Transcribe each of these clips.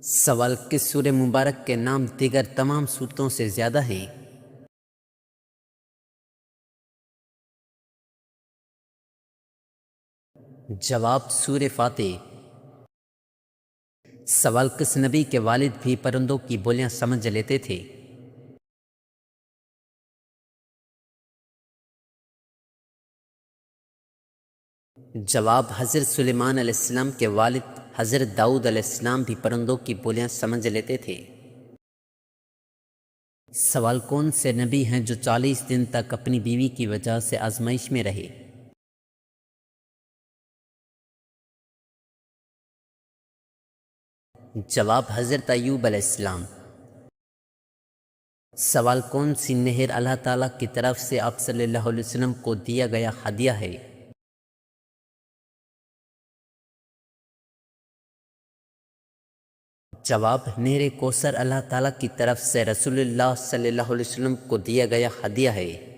سوال کس سورہ مبارک کے نام دیگر تمام سورتوں سے زیادہ ہیں؟ جواب سورہ فاتح۔ سوال کس نبی کے والد بھی پرندوں کی بولیاں سمجھ لیتے تھے؟ جواب حضرت سلیمان علیہ السلام کے والد حضرت داؤد علیہ السلام بھی پرندوں کی بولیاں سمجھ لیتے تھے۔ سوال کون سے نبی ہیں جو 40 دن تک اپنی بیوی کی وجہ سے آزمائش میں رہے؟ جواب حضرت ایوب علیہ السلام۔ سوال کون سی نہر اللہ تعالیٰ کی طرف سے آپ صلی اللہ علیہ وسلم کو دیا گیا ہدیہ ہے؟ جواب نہر کوثر اللہ تعالیٰ کی طرف سے رسول اللہ صلی اللہ علیہ وسلم کو دیا گیا ہدیہ ہے۔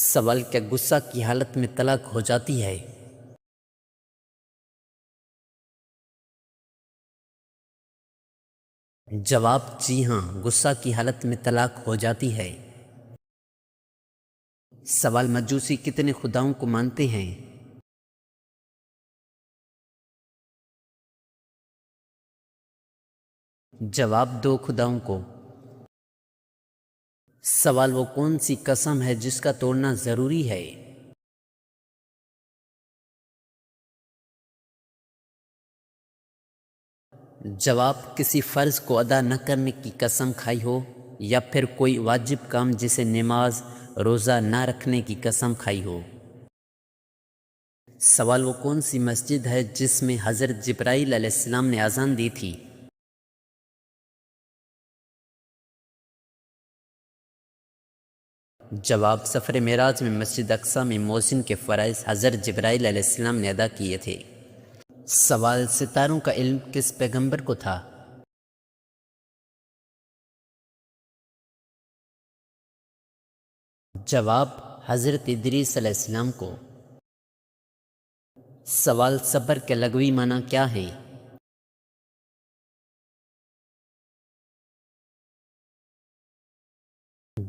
سوال کیا غصہ کی حالت میں طلاق ہو جاتی ہے؟ جواب جی ہاں، غصہ کی حالت میں طلاق ہو جاتی ہے۔ سوال مجوسی کتنے خداؤں کو مانتے ہیں؟ جواب 2 خداؤں کو۔ سوال وہ کون سی قسم ہے جس کا توڑنا ضروری ہے؟ جواب کسی فرض کو ادا نہ کرنے کی قسم کھائی ہو یا پھر کوئی واجب کام جسے نماز روزہ نہ رکھنے کی قسم کھائی ہو۔ سوال وہ کون سی مسجد ہے جس میں حضرت جبرائیل علیہ السلام نے اذان دی تھی؟ جواب سفر معراج میں مسجد اقصی میں مؤذن کے فرائض حضرت جبرائیل علیہ السلام نے ادا کیے تھے۔ سوال ستاروں کا علم کس پیغمبر کو تھا؟ جواب حضرت ادریس علیہ السلام کو۔ سوال صبر کے لغوی معنی کیا ہے؟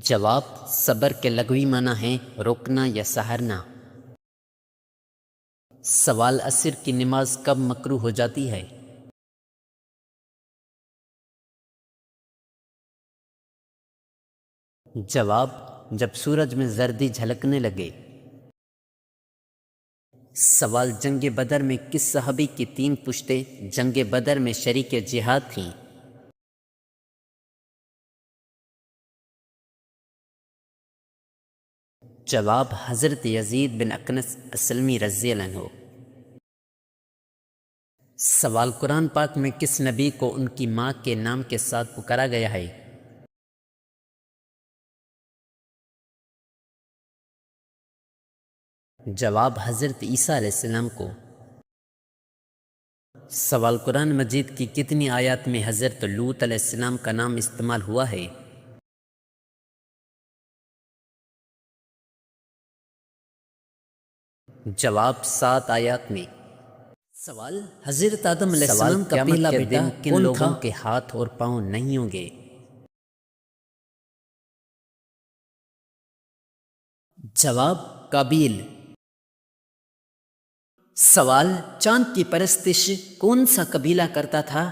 جواب صبر کے لغوی معنی ہے روکنا یا سہارنا۔ سوال عصر کی نماز کب مکروہ ہو جاتی ہے؟ جواب جب سورج میں زردی جھلکنے لگے۔ سوال جنگ بدر میں کس صحابی کی 3 پشتیں جنگ بدر میں شریک جہاد تھیں؟ جواب حضرت یزید بن اکنس اسلمی رضی اللہ عنہ۔ سوال قرآن پاک میں کس نبی کو ان کی ماں کے نام کے ساتھ پکارا گیا ہے؟ جواب حضرت عیسیٰ علیہ السلام کو۔ سوال قرآن مجید کی کتنی آیات میں حضرت لوط علیہ السلام کا نام استعمال ہوا ہے؟ جواب 7 آیات میں۔ سوال حضرت آدم علیہ السلام کا پہلا بیٹا کن لوگوں کے ہاتھ اور پاؤں نہیں ہوں گے؟ جواب قابیل۔ سوال چاند کی پرستش کون سا قبیلہ کرتا تھا؟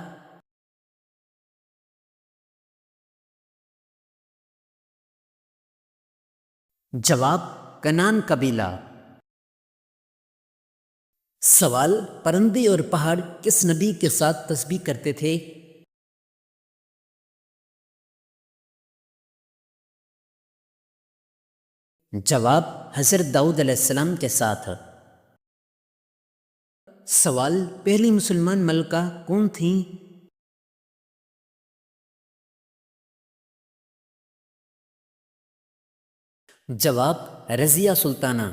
جواب کنان قبیلہ۔ سوال پرندے اور پہاڑ کس نبی کے ساتھ تسبیح کرتے تھے؟ جواب حضرت داؤد علیہ السلام کے ساتھ۔ سوال پہلی مسلمان ملکہ کون تھیں؟ جواب رضیہ سلطانہ۔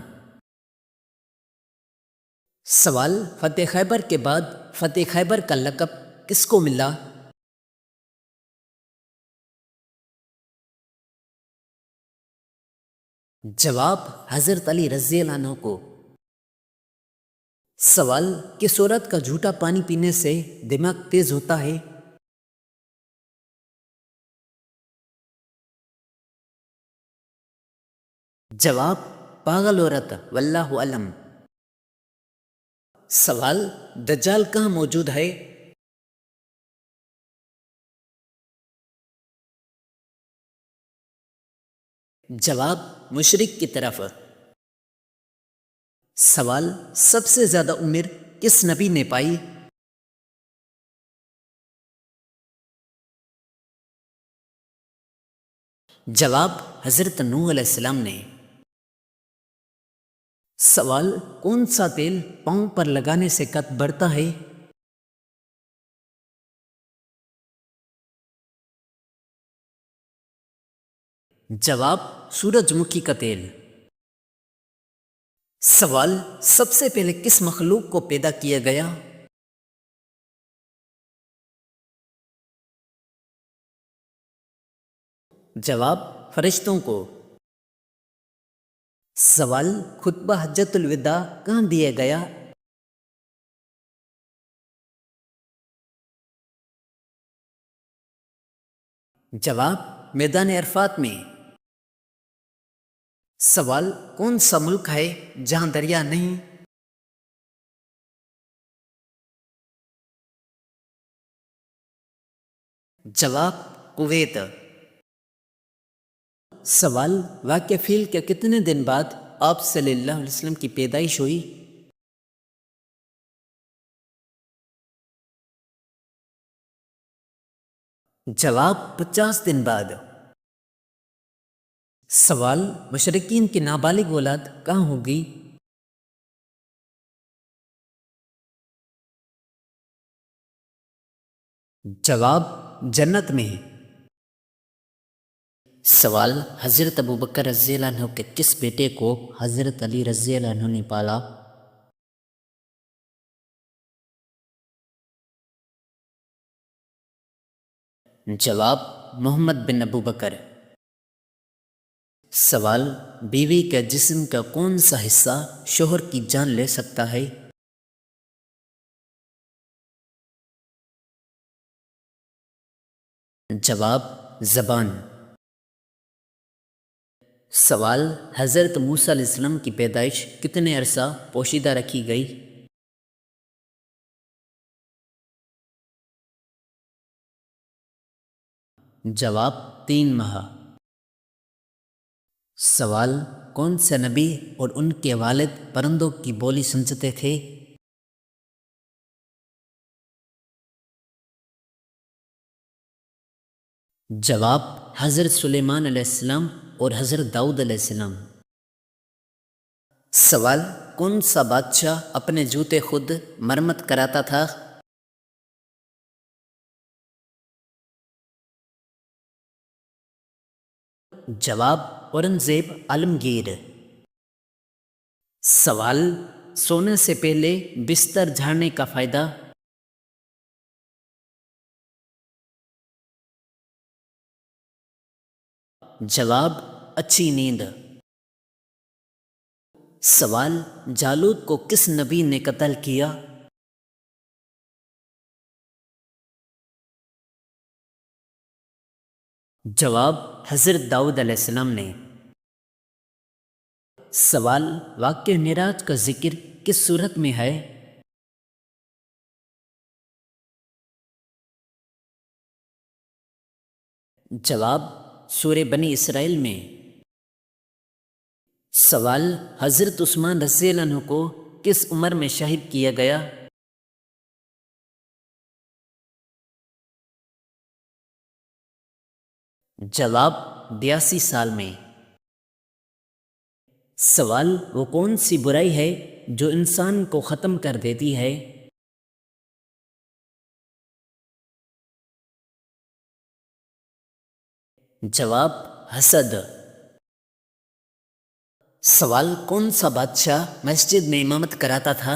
سوال فتح خیبر کے بعد فتح خیبر کا لقب کس کو ملا؟ جواب حضرت علی رضی اللہ عنہ کو۔ سوال: کس عورت کا جھوٹا پانی پینے سے دماغ تیز ہوتا ہے؟ جواب: پاگل عورت، واللہ علم۔ سوال: دجال کہاں موجود ہے؟ جواب: مشرق کی طرف۔ سوال: سب سے زیادہ عمر کس نبی نے پائی؟ جواب: حضرت نوح علیہ السلام نے۔ سوال: کون سا تیل پاؤں پر لگانے سے قد بڑھتا ہے؟ جواب: سورج مکھی کا تیل۔ سوال: سب سے پہلے کس مخلوق کو پیدا کیا گیا؟ جواب: فرشتوں کو۔ سوال: خطبہ حجۃ الوداع کہاں دیا گیا؟ جواب: میدان عرفات میں۔ سوال: کون سا ملک ہے جہاں دریا نہیں؟ جواب: کویت۔ سوال: واقعہ فیل کے کتنے دن بعد آپ صلی اللہ علیہ وسلم کی پیدائش ہوئی؟ جواب: 50 دن بعد۔ سوال: مشرکین کی نابالغ اولاد کہاں ہوگی؟ جواب: جنت میں۔ سوال: حضرت ابوبکر رضی اللہ عنہ کے کس بیٹے کو حضرت علی رضی اللہ عنہ نے پالا؟ جواب: محمد بن ابوبکر۔ سوال: بیوی کے جسم کا کون سا حصہ شوہر کی جان لے سکتا ہے؟ جواب: زبان۔ سوال: حضرت موسیٰ علیہ السلام کی پیدائش کتنے عرصہ پوشیدہ رکھی گئی؟ جواب: 3 ماہ۔ سوال: کون سے نبی اور ان کے والد پرندوں کی بولی سمجھتے تھے؟ جواب: حضرت سلیمان علیہ السلام اور حضرت داؤد علیہ السلام۔ سوال: کون سا بادشاہ اپنے جوتے خود مرمت کراتا تھا؟ جواب: اورنگزیب عالمگیر۔ سوال: سونے سے پہلے بستر جھاڑنے کا فائدہ؟ جواب: اچھی نیند۔ سوال: جالوت کو کس نبی نے قتل کیا؟ جواب: حضرت داؤد علیہ السلام نے۔ سوال: واقعہ معراج کا ذکر کس صورت میں ہے؟ جواب: سورہ بنی اسرائیل میں۔ سوال: حضرت عثمان رضی اللہ عنہ کو کس عمر میں شہید کیا گیا؟ جواب: 82 سال میں۔ سوال: وہ کون سی برائی ہے جو انسان کو ختم کر دیتی ہے؟ جواب: حسد۔ سوال: کون سا بادشاہ مسجد میں امامت کراتا تھا؟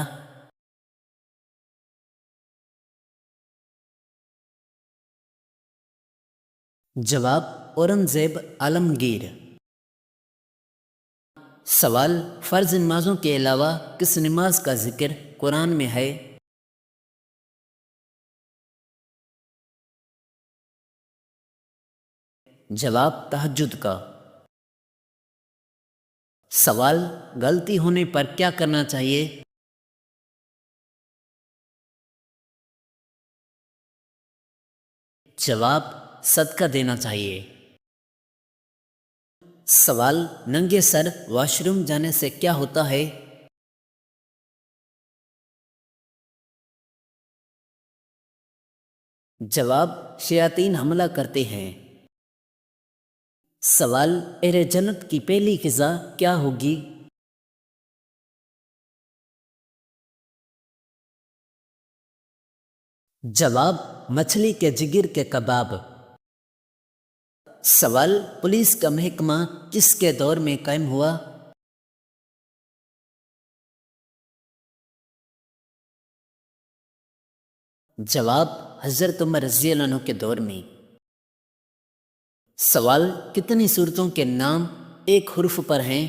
جواب: اورنگزیب عالمگیر۔ سوال، فرض نمازوں کے علاوہ کس نماز کا ذکر قرآن میں ہے؟ جواب، تہجد کا۔ سوال، غلطی ہونے پر کیا کرنا چاہیے؟ جواب، صدقہ دینا چاہیے۔ سوال، ننگے سر واش روم جانے سے کیا ہوتا ہے؟ جواب، شیاطین حملہ کرتے ہیں۔ سوال، اہل جنت کی پہلی غذا کیا ہوگی؟ جواب، مچھلی کے جگر کے کباب۔ سوال، پولیس کا محکمہ کس کے دور میں قائم ہوا؟ جواب، حضرت عمر رضی اللہ عنہ کے دور میں۔ سوال، کتنی صورتوں کے نام ایک حرف پر ہیں؟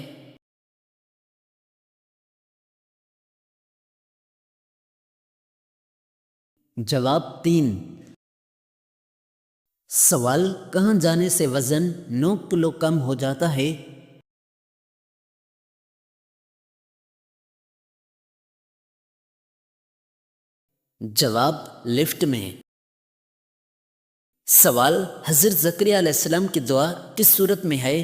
جواب، 3۔ سوال، کہاں جانے سے وزن 9 کلو کم ہو جاتا ہے؟ جواب، لفٹ میں۔ سوال، حضرت زکریا علیہ السلام کی دعا کس صورت میں ہے؟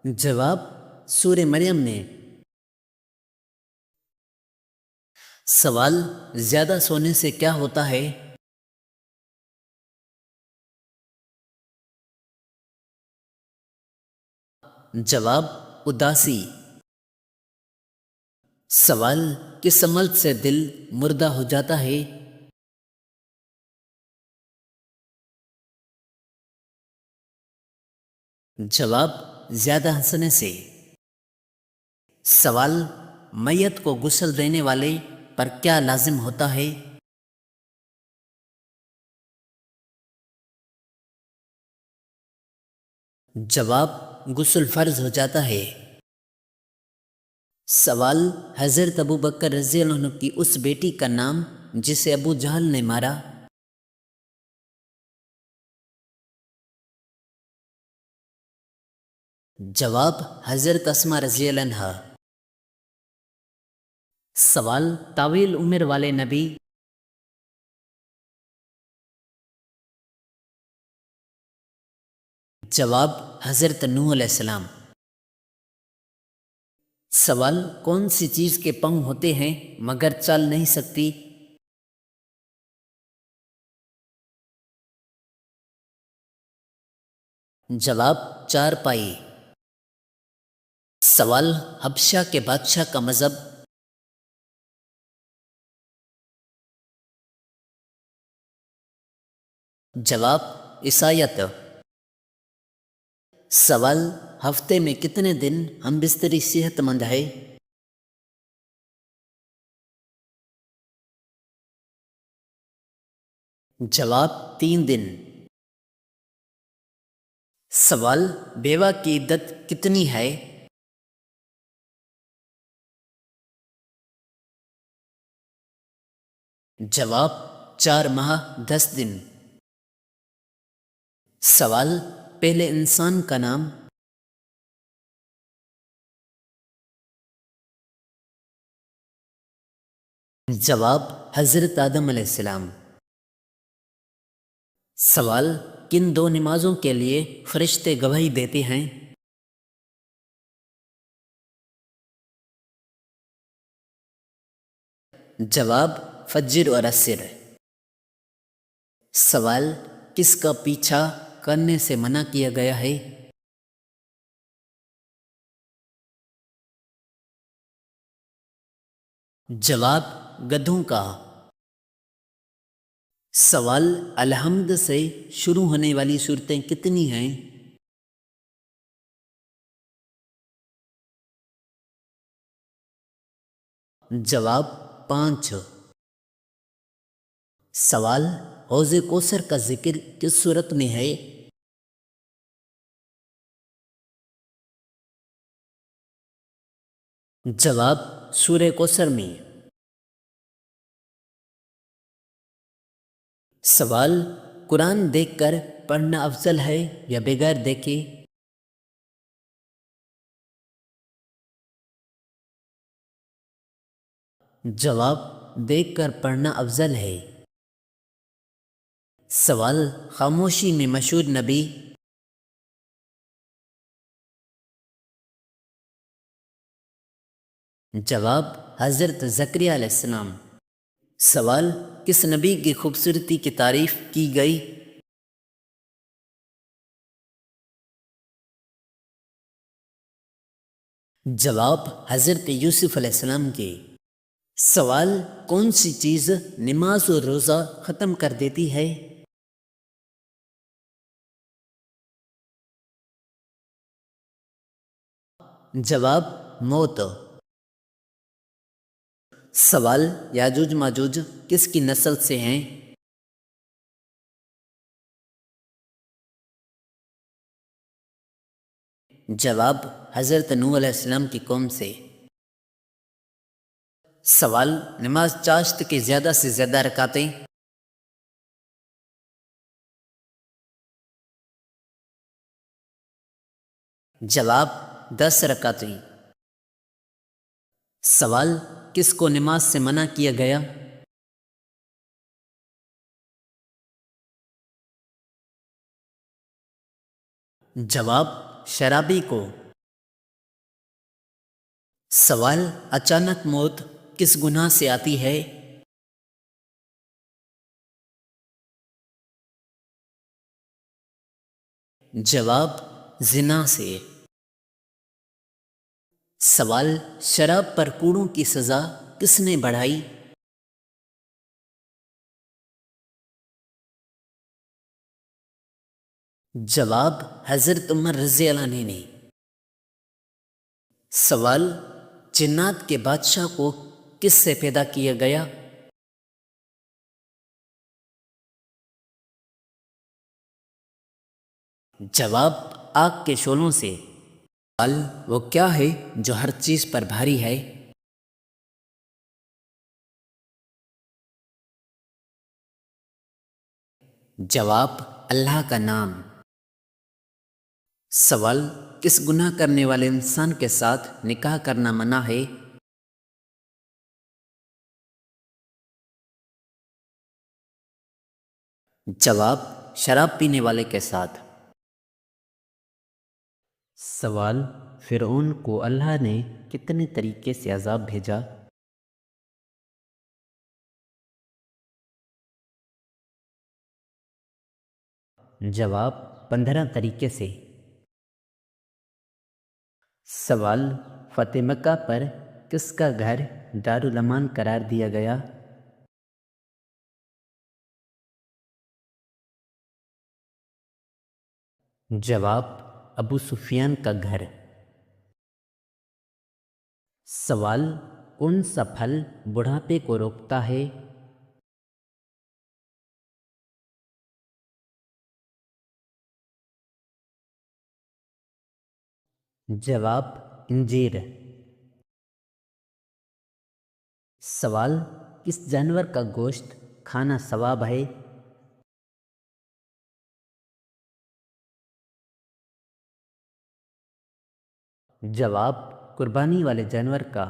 جواب، سورہ مریم میں۔ سوال، زیادہ سونے سے کیا ہوتا ہے؟ جواب، اداسی۔ سوال، کس عمل سے دل مردہ ہو جاتا ہے؟ جواب، زیادہ ہنسنے سے۔ سوال، میت کو غسل دینے والے پر کیا لازم ہوتا ہے؟ جواب، غسل فرض ہو جاتا ہے۔ سوال، حضرت ابو بکر رضی اللہ عنہ کی اس بیٹی کا نام جسے ابو جہل نے مارا؟ جواب، حضرت اسماء رضی اللہ عنہا۔ سوال، طویل عمر والے نبی؟ جواب، حضرت نوح علیہ السلام۔ سوال، کون سی چیز کے پاؤں ہوتے ہیں مگر چل نہیں سکتی؟ جواب، 4 پائی۔ سوال، حبشہ کے بادشاہ کا مذہب؟ جواب، عیسائیت۔ سوال، ہفتے میں کتنے دن ہم بستری صحت مند ہے؟ جواب، 3 دن۔ سوال، بیوہ کی عدت کتنی ہے؟ جواب، 4 ماہ 10 دن۔ سوال، پہلے انسان کا نام؟ جواب، حضرت آدم علیہ السلام۔ سوال، کن 2 نمازوں کے لیے فرشتے گواہی دیتے ہیں؟ جواب، فجر اور عصر۔ سوال، کس کا پیچھا کرنے سے منع کیا گیا ہے؟ جواب، گدھوں کا۔ سوال، الحمد سے شروع ہونے والی صورتیں کتنی ہیں؟ جواب، 5۔ سوال، حوض کوثر کا ذکر کس صورت میں ہے؟ جواب سورہ کوثر میں۔ سوال قرآن دیکھ کر پڑھنا افضل ہے یا بغیر دیکھے؟ جواب دیکھ کر پڑھنا افضل ہے۔ سوال خاموشی میں مشہور نبی؟ جواب حضرت زکریا علیہ السلام۔ سوال کس نبی کی خوبصورتی کی تعریف کی گئی؟ جواب حضرت یوسف علیہ السلام کے۔ سوال کون سی چیز نماز اور روزہ ختم کر دیتی ہے؟ جواب موت۔ سوال یاجوج ماجوج کس کی نسل سے ہیں؟ جواب حضرت نوح علیہ السلام کی قوم سے۔ سوال نماز چاشت کے زیادہ سے زیادہ رکعتیں؟ جواب 10 رکعتیں۔ سوال کس کو نماز سے منع کیا گیا؟ جواب شرابی کو۔ سوال اچانک موت کس گناہ سے آتی ہے؟ جواب زنا سے۔ سوال شراب پر کوڑوں کی سزا کس نے بڑھائی؟ جواب حضرت عمر رضی اللہ عنہ نے۔ سوال جنات کے بادشاہ کو کس سے پیدا کیا گیا؟ جواب آگ کے شعلوں سے۔ سوال وہ کیا ہے جو ہر چیز پر بھاری ہے؟ جواب اللہ کا نام۔ سوال کس گناہ کرنے والے انسان کے ساتھ نکاح کرنا منع ہے؟ جواب شراب پینے والے کے ساتھ۔ سوال فرعون کو اللہ نے کتنے طریقے سے عذاب بھیجا؟ جواب 15 طریقے سے۔ سوال فتح مکہ پر کس کا گھر دارالامان قرار دیا گیا؟ جواب ابو سفیان کا گھر۔ سوال کون سا پھل بڑھاپے کو روکتا ہے؟ جواب انجیر۔ سوال کس جانور کا گوشت کھانا ثواب ہے؟ جواب قربانی والے جانور کا۔